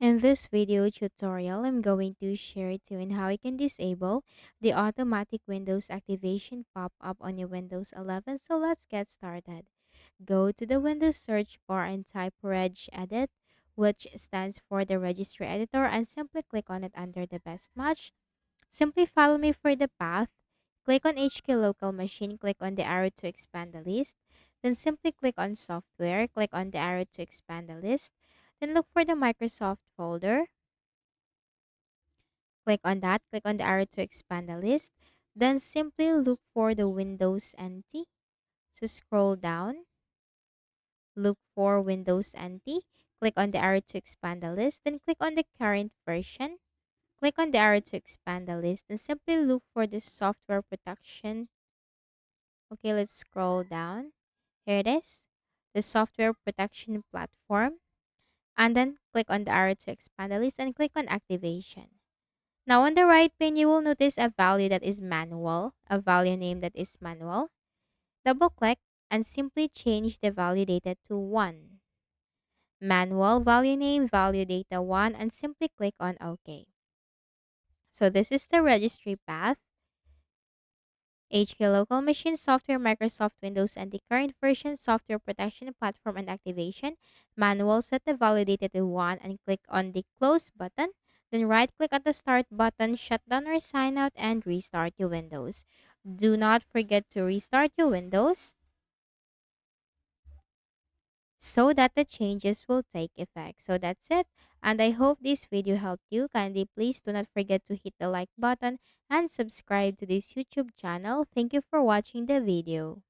In this video tutorial, I'm going to share to you on how you can disable the automatic Windows activation pop-up on your Windows 11. So let's get started. Go to the Windows search bar and type regedit, which stands for the registry editor, and simply click on it under the best match. Simply follow me for the path. Click on HK local machine, click on the arrow to expand the list. Then simply click on software, click on the arrow to expand the list. Then look for the Microsoft folder. Click on that, click on the arrow to expand the list. Then simply look for the Windows NT. So scroll down, look for Windows NT. Click on the arrow to expand the list. Then click on the current version. Click on the arrow to expand the list and simply look for the software protection. Okay, let's scroll down. Here it is, the software protection platform. And then click on the arrow to expand the list and click on activation. Now on the right pane, you will notice a value that is manual, a value name that is manual. Double click and simply change the value data to 1. Manual value name, value data 1, and simply click on OK. So this is the registry path. HK local machine software, Microsoft Windows, and the current version software protection platform and activation. Manual, set the value data to 1 and click on the close button. Then right click on the start button, shut down or sign out, and restart your Windows. Do not forget to restart your Windows so that the changes will take effect. So that's it. And I hope this video helped you. Kindly please do not forget to hit the like button and subscribe to this YouTube channel. Thank you for watching the video.